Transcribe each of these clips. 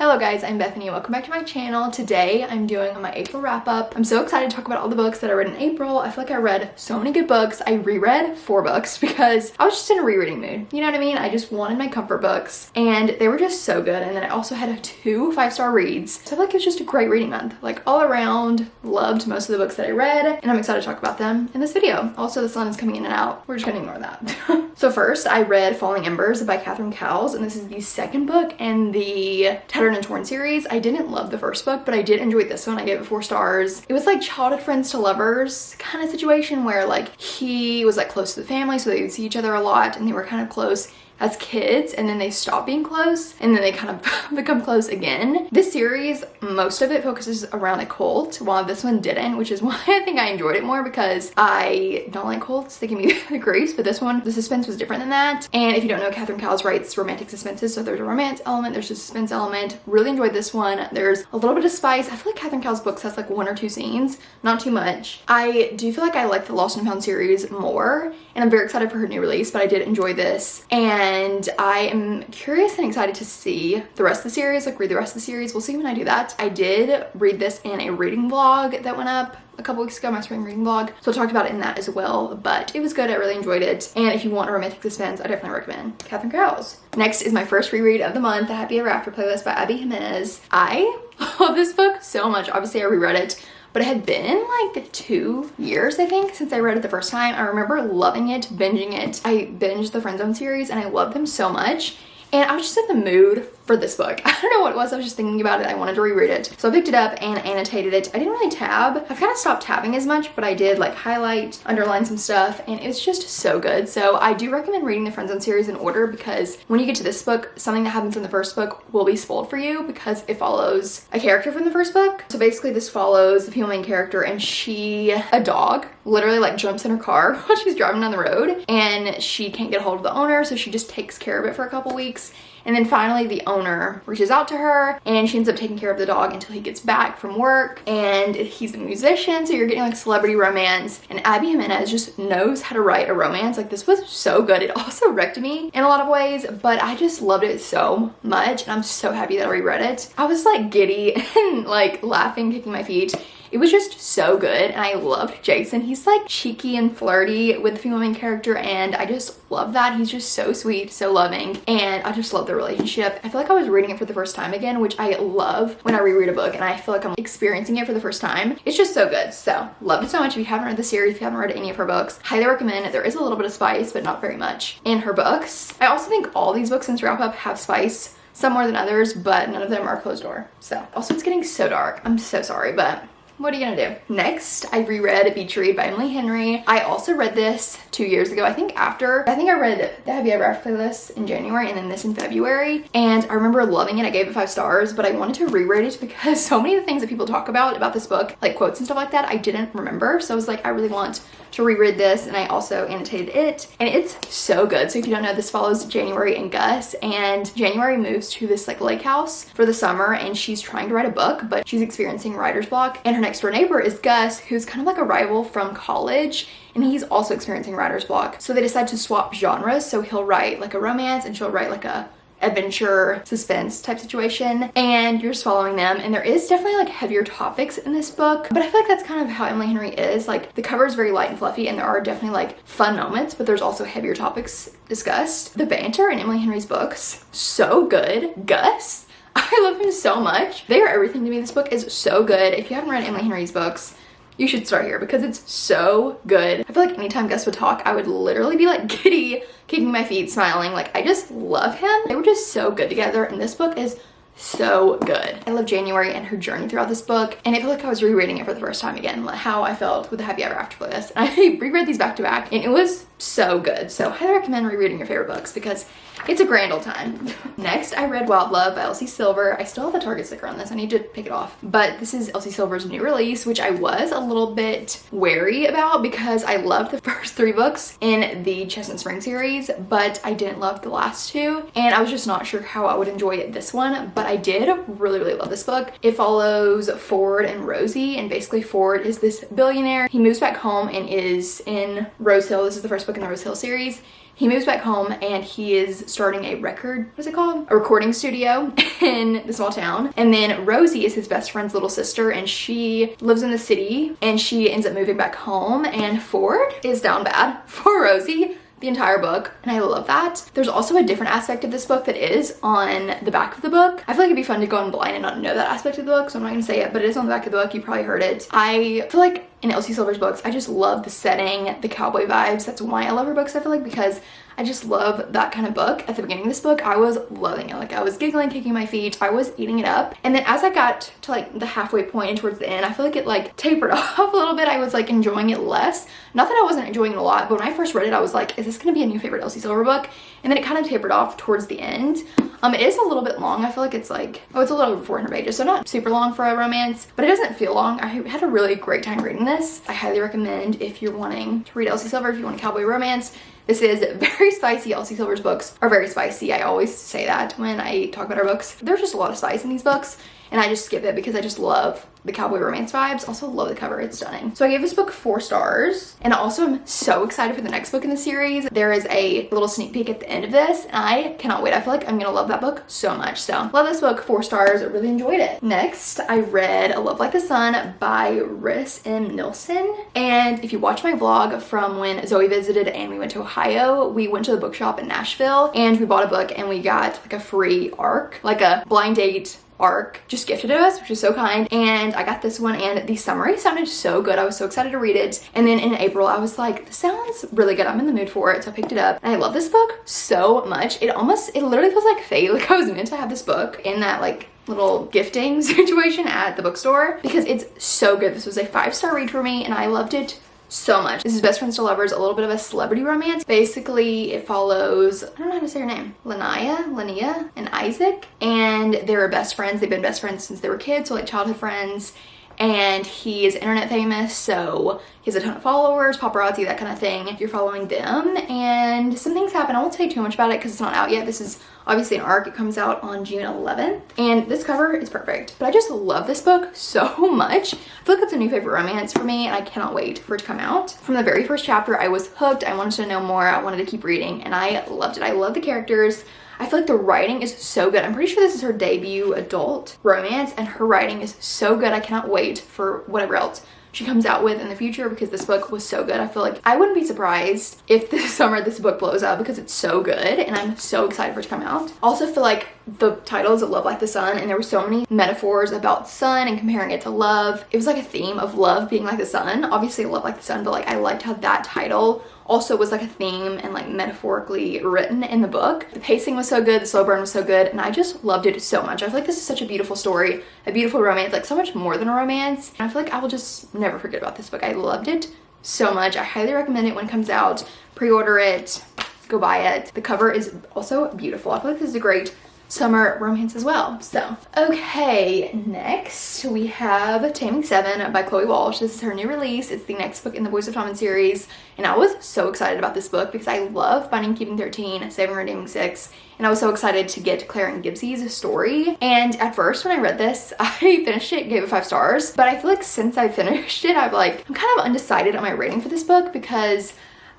Hello guys, I'm Bethany and welcome back to my channel. Today I'm doing my April wrap up. I'm so excited to talk about all the books that I read in April. I feel like I read so many good books. I reread 4 books because I was just in a rereading mood. You know what I mean? I just wanted my comfort books and they were just so good. And then I also had 2 5-star reads. So I feel like it was just a great reading month. Like all around, loved most of the books that I read and I'm excited to talk about them in this video. Also the sun is coming in and out. We're just gonna ignore that. So first I read Falling Embers by Catherine Cowles, and this is the second book in the Tattered and Torn series. I didn't love the first book, but I did enjoy this one. I gave it 4 stars. It was like childhood friends to lovers kind of situation where like he was like close to the family, so they would see each other a lot and they were kind of close as kids, and then they stop being close and then they kind of become close again. This series, most of it focuses around a cult, while this one didn't, which is why I think I enjoyed it more, because I don't like cults. They give me the creeps, but this one, the suspense was different than that. And if you don't know, Catherine Cowles writes romantic suspenses, so there's a romance element, there's a suspense element. Really enjoyed this one. There's a little bit of spice. I feel like Catherine Cowles' books has like 1 or 2 scenes, not too much. I do feel like I like the Lost and Found series more, and I'm very excited for her new release, but I did enjoy this. And I am curious and excited to see the rest of the series, like read the rest of the series. We'll see when I do that. I did read this in a reading vlog that went up a couple weeks ago, my spring reading vlog, so I talked about it in that as well, but it was good. I really enjoyed it, and if you want a romantic suspense, I definitely recommend Catherine Cowles. Next is my first reread of the month, the Happy Ever After playlist by Ide VI. I love this book so much. Obviously I reread it, but it had been like 2 years, I think, since I read it the first time. I remember loving it, binging it. I binged the Friend Zone series and I loved them so much. And I was just in the mood for this book. I don't know what it was. I was just thinking about it. I wanted to reread it. So I picked it up and annotated it. I didn't really tab. I've kind of stopped tabbing as much, but I did like highlight, underline some stuff, and it's just so good. So I do recommend reading the Friend Zone series in order, because when you get to this book, something that happens in the first book will be spoiled for you because it follows a character from the first book. So basically this follows the female main character, and a dog literally like jumps in her car while she's driving down the road, and she can't get a hold of the owner, so she just takes care of it for a couple weeks. And then finally the owner reaches out to her and she ends up taking care of the dog until he gets back from work, and he's a musician, so you're getting like celebrity romance. And Ide VI just knows how to write a romance. Like this was so good. It also wrecked me in a lot of ways, but I just loved it so much and I'm so happy that I reread it. I was like giddy and like laughing, kicking my feet. It was just so good, and I loved Jason. He's like cheeky and flirty with the female main character, and I just love that. He's just so sweet, so loving, and I just love the relationship. I feel like I was reading it for the first time again, which I love when I reread a book and I feel like I'm experiencing it for the first time. It's just so good. So love it so much. If you haven't read the series, if you haven't read any of her books, highly recommend it. There is a little bit of spice, but not very much in her books. I also think all these books in this wrap up have spice, some more than others, but none of them are closed door. So also it's getting so dark. I'm so sorry, but what are you gonna do? Next, I reread Beach Read by Emily Henry. I also read this 2 years ago. I think I read the Happy Ever After playlist in January and then this in February. And I remember loving it. I gave it 5 stars, but I wanted to reread it because so many of the things that people talk about this book, like quotes and stuff like that, I didn't remember. So I was like, I really want to reread this, and I also annotated it, and it's so good. So if you don't know, this follows January and Gus, and January moves to this like lake house for the summer, and she's trying to write a book, but she's experiencing writer's block. And her next door neighbor is Gus, who's kind of like a rival from college, and he's also experiencing writer's block. So they decide to swap genres, so he'll write like a romance and she'll write like a adventure suspense type situation, and you're just following them. And there is definitely like heavier topics in this book, but I feel like that's kind of how Emily Henry is. Like the cover is very light and fluffy, and there are definitely like fun moments, but there's also heavier topics discussed. The banter in Emily Henry's books, so good. Gus, I love him so much. They are everything to me. This book is so good. If you haven't read Emily Henry's books, you should start here because it's so good. I feel like anytime Gus would talk, I would literally be like giddy, kicking my feet, smiling. Like I just love him. They were just so good together, and this book is so good. I love January and her journey throughout this book, and I feel like I was rereading it for the first time again, like how I felt with the Happy Ever After playlist. And I reread these back to back, and it was so good. So I highly recommend rereading your favorite books because it's a grand old time. Next, I read Wild Love by Elsie Silver. I still have the Target sticker on this. I need to pick it off. But this is Elsie Silver's new release, which I was a little bit wary about because I loved the first 3 books in the Chestnut Spring series, but I didn't love the last 2. And I was just not sure how I would enjoy this one, but I did really, really love this book. It follows Ford and Rosie, and basically Ford is this billionaire. He moves back home and is in Rose Hill. This is the first book book in the Rose Hill series. He moves back home and he is starting a a recording studio in the small town. And then Rosie is his best friend's little sister, and she lives in the city, and she ends up moving back home, and Ford is down bad for Rosie the entire book, and I love that. There's also a different aspect of this book that is on the back of the book. I feel like it'd be fun to go in blind and not know that aspect of the book, so I'm not gonna say it, but it is on the back of the book. You probably heard it. I feel like in Elsie Silver's books, I just love the setting, the cowboy vibes. That's why I love her books, I feel like, because I just love that kind of book. At the beginning of this book, I was loving it. Like, I was giggling, kicking my feet, I was eating it up. And then as I got to like the halfway point and towards the end, I feel like it like tapered off a little bit. I was like enjoying it less. Not that I wasn't enjoying it a lot, but when I first read it, I was like, is this gonna be a new favorite Elsie Silver book? And then it kind of tapered off towards the end. It is a little bit long. I feel like it's like, oh, it's a little over 400 pages, so not super long for a romance, but it doesn't feel long. I had a really great time reading this. I highly recommend if you're wanting to read Elsie Silver, if you want a cowboy romance. This is very spicy. Elsie Silver's books are very spicy. I always say that when I talk about her books. There's just a lot of spice in these books, and I just skip it because I just love the cowboy romance vibes. Also love the cover, it's stunning. So I gave this book 4 stars, and I also am so excited for the next book in the series. There is a little sneak peek at the end of this, and I cannot wait. I feel like I'm gonna love that book so much. So love this book, 4 stars, really enjoyed it. Next, I read A Love Like the Sun by Rhys M. Nilsson. And if you watch my vlog from when Zoe visited and we went to Ohio, we went to the bookshop in Nashville and we bought a book and we got like a free ARC, like a blind date ARC just gifted to us, which is so kind. And I got this one, and the summary sounded so good. I was so excited to read it. And then in April, I was like, this sounds really good. I'm in the mood for it, so I picked it up. And I love this book so much. It literally feels like fate. Like I was meant to have this book in that like little gifting situation at the bookstore because it's so good. This was a 5-star read for me, and I loved it so much. This is Best Friends to Lovers, a little bit of a celebrity romance. Basically, it follows, I don't know how to say her name, Linnea, and Isaac, and they're best friends. They've been best friends since they were kids, so like childhood friends. And he is internet famous, so he has a ton of followers, paparazzi, that kind of thing. You're following them, and some things happen. I won't say too much about it because it's not out yet. This is obviously an ARC. It comes out on June 11th, and this cover is perfect. But I just love this book so much. I feel like it's a new favorite romance for me, and I cannot wait for it to come out. From the very first chapter, I was hooked. I wanted to know more. I wanted to keep reading, and I loved it. I love the characters. I feel like the writing is so good. I'm pretty sure this is her debut adult romance, and her writing is so good. I cannot wait for whatever else she comes out with in the future because this book was so good. I feel like I wouldn't be surprised if this summer this book blows up because it's so good, and I'm so excited for it to come out. Also feel like the title is A Love Like the Sun, and there were so many metaphors about sun and comparing it to love. It was like a theme of love being like the sun. Obviously Love Like the Sun, but like I liked how that title also was like a theme and like metaphorically written in the book. The pacing was so good, the slow burn was so good, and I just loved it so much. I feel like this is such a beautiful story, a beautiful romance, like so much more than a romance. And I feel like I will just never forget about this book. I loved it so much. I highly recommend it when it comes out. Pre-order it, go buy it. The cover is also beautiful. I feel like this is a great summer romance as well. So okay, next we have Taming VII by Chloe Walsh. This is her new release. It's the next book in the Boys of Tommen series, and I was so excited about this book because I love Finding Keeping 13, Saving Redeeming 6, and I was so excited to get Claire and Gibbs's story. And at first when I read this, I finished it, gave it 5 stars, but I feel like since I finished it, I'm kind of undecided on my rating for this book because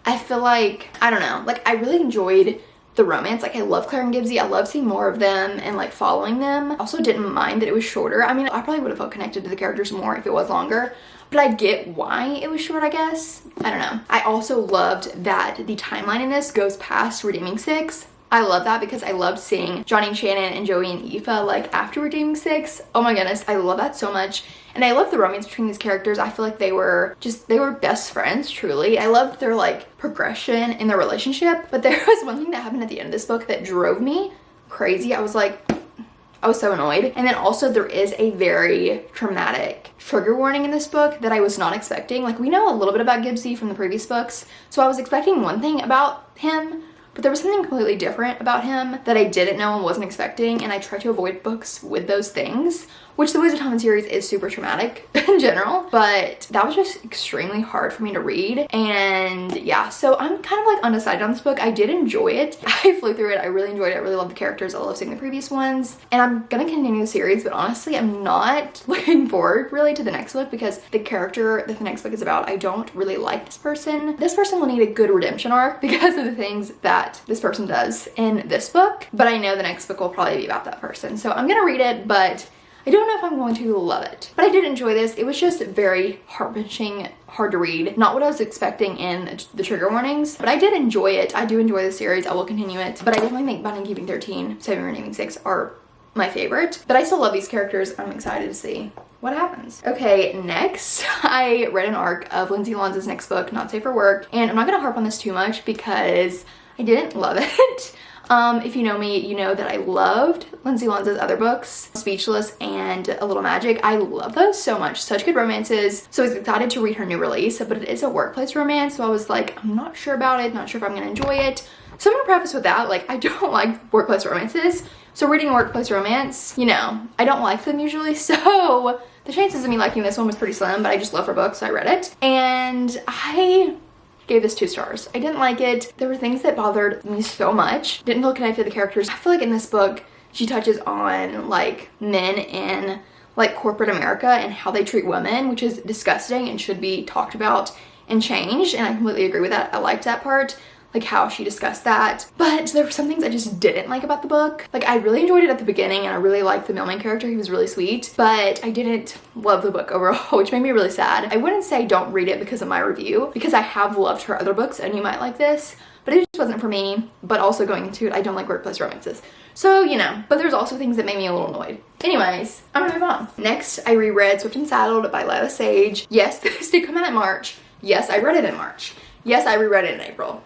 I feel like, I don't know, like I really enjoyed the romance. Like I love Claire and Gibbsy. I love seeing more of them and like following them. Also didn't mind that it was shorter. I mean, I probably would have felt connected to the characters more if it was longer, but I get why it was short, I guess. I don't know. I also loved that the timeline in this goes past Redeeming 6. I love that because I loved seeing Johnny and Shannon and Joey and Aoife like after Redeeming 6. Oh my goodness, I love that so much. And I love the romance between these characters. I feel like they were best friends, truly. I loved their like progression in their relationship. But there was one thing that happened at the end of this book that drove me crazy. I was so annoyed. And then also there is a very traumatic trigger warning in this book that I was not expecting. Like we know a little bit about Gibbsy from the previous books, so I was expecting one thing about him, but there was something completely different about him that I didn't know and wasn't expecting, and I try to avoid books with those things, which the Ways of Tom series is super traumatic in general, but that was just extremely hard for me to read. And yeah, so I'm kind of like undecided on this book. I did enjoy it. I flew through it. I really enjoyed it. I really love the characters. I love seeing the previous ones, and I'm gonna continue the series, but honestly I'm not looking forward really to the next book because the character that the next book is about, I don't really like this person. This person will need a good redemption arc because of the things that this person does in this book, but I know the next book will probably be about that person, so I'm gonna read it, but I don't know if I'm going to love it. But I did enjoy this. It was just very heart-wrenching, hard to read. Not what I was expecting in the trigger warnings, but I did enjoy it. I do enjoy the series. I will continue it. But I definitely think Binding Keeping 13, Saving Renaming 6 are my favorite. But I still love these characters. I'm excited to see what happens. Okay, next, I read an arc of Lindsay Lonz's next book, Not Safe for Work. And I'm not gonna harp on this too much because I didn't love it. If you know me, you know that I loved Lindsay Lonz's other books, Speechless and A Little Magic. I love those so much. Such good romances. So I was excited to read her new release, but it is a workplace romance, so I was like, I'm not sure about it, not sure if I'm gonna enjoy it. So I'm gonna preface with that, like, I don't like workplace romances. So reading a workplace romance, you know, I don't like them usually, so the chances of me liking this one was pretty slim, but I just love her book, so I read it. And I gave this 2 stars. I didn't like it. There were things that bothered me so much. Didn't feel connected to the characters. I feel like in this book, she touches on like men in like corporate America and how they treat women, which is disgusting and should be talked about and changed. And I completely agree with that. I liked that part, like how she discussed that. But there were some things I just didn't like about the book. Like I really enjoyed it at the beginning and I really liked the mailman character. He was really sweet, but I didn't love the book overall, which made me really sad. I wouldn't say don't read it because of my review, because I have loved her other books and you might like this, but it just wasn't for me. But also going into it, I don't like workplace romances. So, you know, but there's also things that made me a little annoyed. Anyways, I'm gonna move on. Next, I reread Swift and Saddled by Ide Sage. Yes, this did come out in March. Yes, I read it in March. Yes, I reread it in April.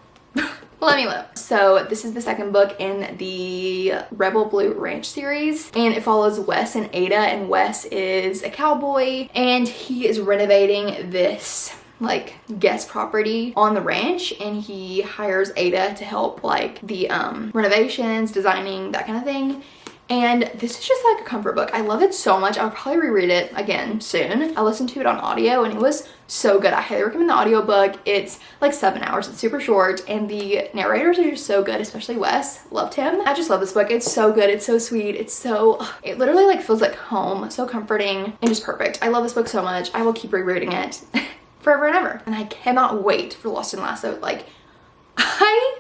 Let me look. So this is the second book in the Rebel Blue Ranch series, and it follows Wes and Ada, and Wes is a cowboy and he is renovating this like guest property on the ranch, and he hires Ada to help like the renovations, designing, that kind of thing. And this is just like a comfort book. I love it so much. I'll probably reread it again soon. I listened to it on audio and it was so good. I highly recommend the audiobook. It's like 7 hours. It's super short and the narrators are just so good, especially Wes. Loved him. I just love this book. It's so good. It's so sweet. It's so, it literally like feels like home. So comforting and just perfect. I love this book so much. I will keep rereading it forever and ever. And I cannot wait for Lost in Lasso. Like, I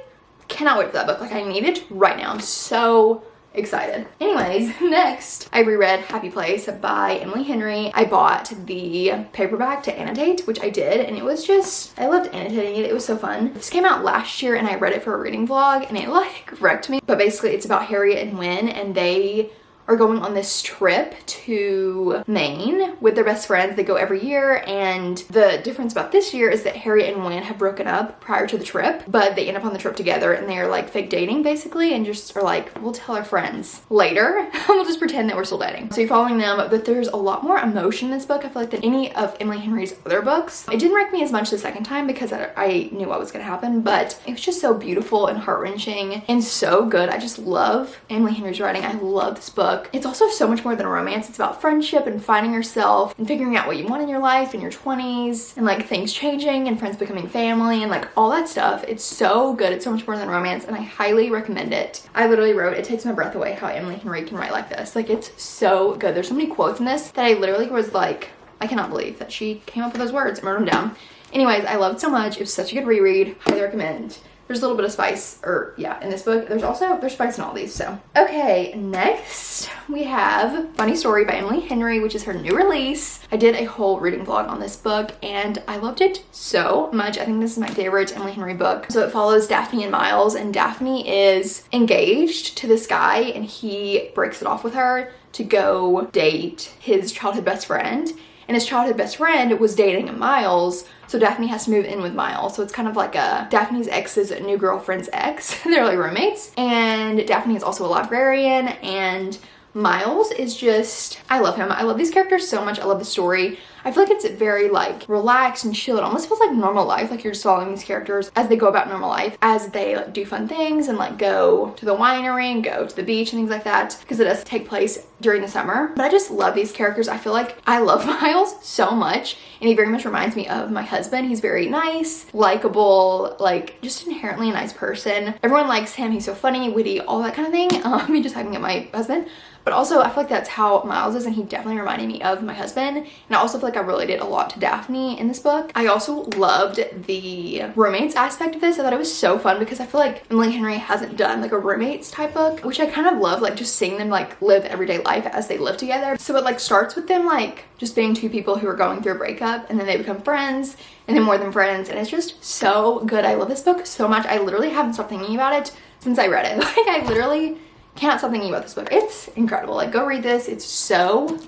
cannot wait for that book. Like, I need it right now. I'm so excited. Anyways, next I reread Happy Place by Emily Henry. I bought the paperback to annotate, which I did, and it was just, I loved annotating it. It was so fun. This came out last year and I read it for a reading vlog and it like wrecked me. But basically it's about Harriet and Wynn, and they are going on this trip to Maine with their best friends. They go every year, and the difference about this year is that Harriet and Wynn have broken up prior to the trip, but they end up on the trip together and they're like fake dating basically, and just are like, we'll tell our friends later. We'll just pretend that we're still dating. So you're following them, but there's a lot more emotion in this book, I feel like, than any of Emily Henry's other books. It didn't wreck me as much the second time because I knew what was gonna happen, but it was just so beautiful and heart-wrenching and so good. I just love Emily Henry's writing. I love this book. It's also so much more than a romance. It's about friendship and finding yourself and figuring out what you want in your life in your 20s, and like things changing and friends becoming family and like all that stuff. It's so good. It's so much more than romance and I highly recommend it. I literally wrote, it takes my breath away how Emily Henry can write like this. Like, it's so good. There's so many quotes in this that I literally was like, I cannot believe that she came up with those words and wrote them down. Anyways, I loved it so much. It was such a good reread. Highly recommend. There's a little bit of spice, or yeah, in this book. There's spice in all these, so. Okay, next we have Funny Story by Emily Henry, which is her new release. I did a whole reading vlog on this book and I loved it so much. I think this is my favorite Emily Henry book. So it follows Daphne and Miles, and Daphne is engaged to this guy and he breaks it off with her to go date his childhood best friend. And his childhood best friend was dating Miles, so Daphne has to move in with Miles. So it's kind of like a Daphne's ex's new girlfriend's ex. They're like roommates. And Daphne is also a librarian, and Miles is just, I love him. I love these characters so much. I love the story. I feel like it's very like relaxed and chill. It almost feels like normal life, like you're just following these characters as they go about normal life, as they like do fun things and like go to the winery and go to the beach and things like that, because it does take place during the summer. But I just love these characters. I feel like I love Miles so much, and he very much reminds me of my husband. He's very nice, likable, like just inherently a nice person. Everyone likes him. He's so funny, witty, all that kind of thing. Me just hyping up my husband. But also I feel like that's how Miles is, and he definitely reminded me of my husband. And I also feel like I related a lot to Daphne in this book. I also loved the roommates aspect of this. I thought it was so fun because I feel like Emily Henry hasn't done like a roommates type book, which I kind of love, like just seeing them like live everyday life as they live together. So it like starts with them like just being two people who are going through a breakup, and then they become friends, and then more than friends, and it's just so good. I love this book so much. I literally haven't stopped thinking about it since I read it. Like I literally cannot stop thinking about this book. It's incredible. Like go read this. It's so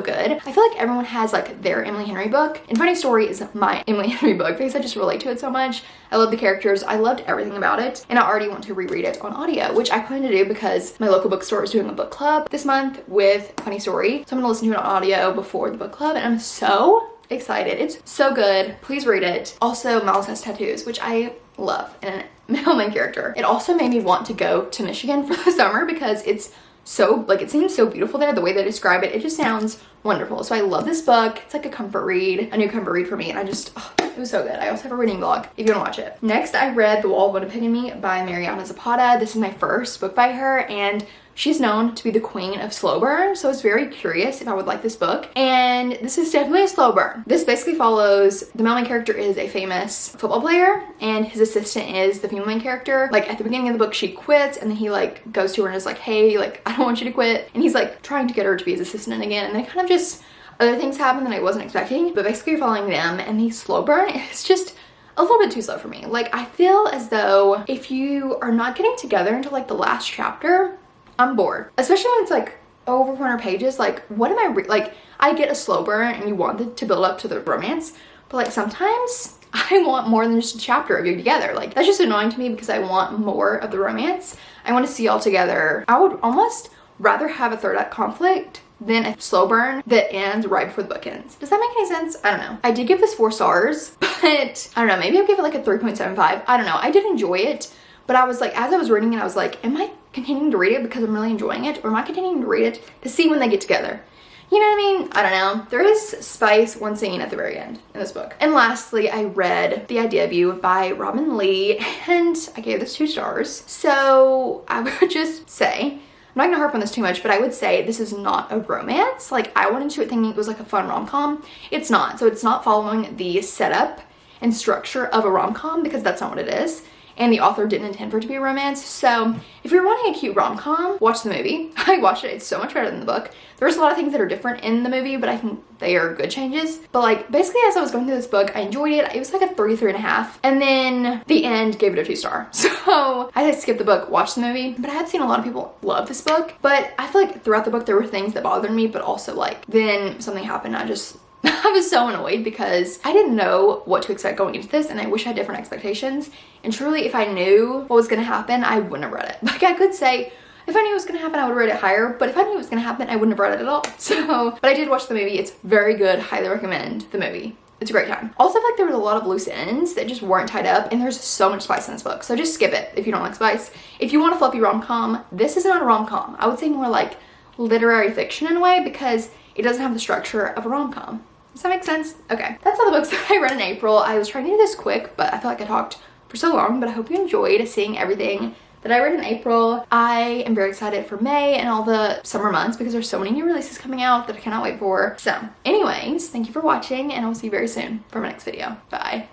good. I feel like everyone has like their Emily Henry book, and Funny Story is my Emily Henry book because I just relate to it so much. I love the characters. I loved everything about it, and I already want to reread it on audio, which I plan to do because my local bookstore is doing a book club this month with Funny Story. So I'm gonna listen to it on audio before the book club, and I'm so excited. It's so good. Please read it. Also, Miles has tattoos, which I love, and a male main character. It also made me want to go to Michigan for the summer because it's so, like, it seems so beautiful there. The way they describe it, it just sounds wonderful. So I love this book. It's like a comfort read, a new comfort read for me, and I just, oh, it was so good. I also have a reading vlog if you want to watch it. Next, I read The Wall of Winnipeg and Me by Mariana Zapata. This is my first book by her, and she's known to be the queen of slow burn, so I was very curious if I would like this book, and this is definitely a slow burn. This basically follows, the male main character is a famous football player, and his assistant is the female main character. Like at the beginning of the book, she quits, and then he like goes to her and is like, hey, like I don't want you to quit, and he's like trying to get her to be his assistant again, and then kind of just other things happen that I wasn't expecting. But basically you're following them, and the slow burn is just a little bit too slow for me. Like I feel as though if you are not getting together until like the last chapter, I'm bored, especially when it's like over 400 pages. Like what am I like, I get a slow burn and you want it to build up to the romance, but like sometimes I want more than just a chapter of you together. Like that's just annoying to me because I want more of the romance. I want to see all together. I would almost rather have a third act conflict than a slow burn that ends right before the book ends. Does that make any sense? I don't know. I did give this 4 stars, but I don't know, maybe I'll give it like a 3.75. I don't know. I did enjoy it, but I was like, as I was reading it, I was like, am I continuing to read it because I'm really enjoying it, or am I continuing to read it to see when they get together? You know what I mean? I don't know. There is spice, one scene at the very end in this book. And lastly, I read The Ide VI by Robin Lee, and I gave this 2 stars. So I would just say, I'm not gonna harp on this too much, but I would say this is not a romance. Like I went into it thinking it was like a fun rom-com. It's not. So it's not following the setup and structure of a rom-com, because that's not what it is. And the author didn't intend for it to be a romance. So if you're wanting a cute rom-com, watch the movie. I watched it. It's so much better than the book. There's a lot of things that are different in the movie, but I think they are good changes. But like basically as I was going through this book, I enjoyed it. It was like a 3.5. And then the end gave it a 2 star. So I had to skip the book, watch the movie. But I had seen a lot of people love this book. But I feel like throughout the book there were things that bothered me, but also like then something happened. I was so annoyed because I didn't know what to expect going into this, and I wish I had different expectations. And truly, if I knew what was going to happen, I wouldn't have read it. Like I could say, if I knew what was going to happen, I would have read it higher, but if I knew what was going to happen, I wouldn't have read it at all. So, but I did watch the movie. It's very good. Highly recommend the movie. It's a great time. Also, I feel like there was a lot of loose ends that just weren't tied up, and there's so much spice in this book. So just skip it if you don't like spice. If you want a fluffy rom-com, this is not a rom-com. I would say more like literary fiction in a way, because it doesn't have the structure of a rom-com. Does that make sense? Okay, that's all the books that I read in April. I was trying to do this quick, but I feel like I talked for so long, but I hope you enjoyed seeing everything that I read in April. I am very excited for May and all the summer months because there's so many new releases coming out that I cannot wait for. So anyways, thank you for watching, and I'll see you very soon for my next video. Bye.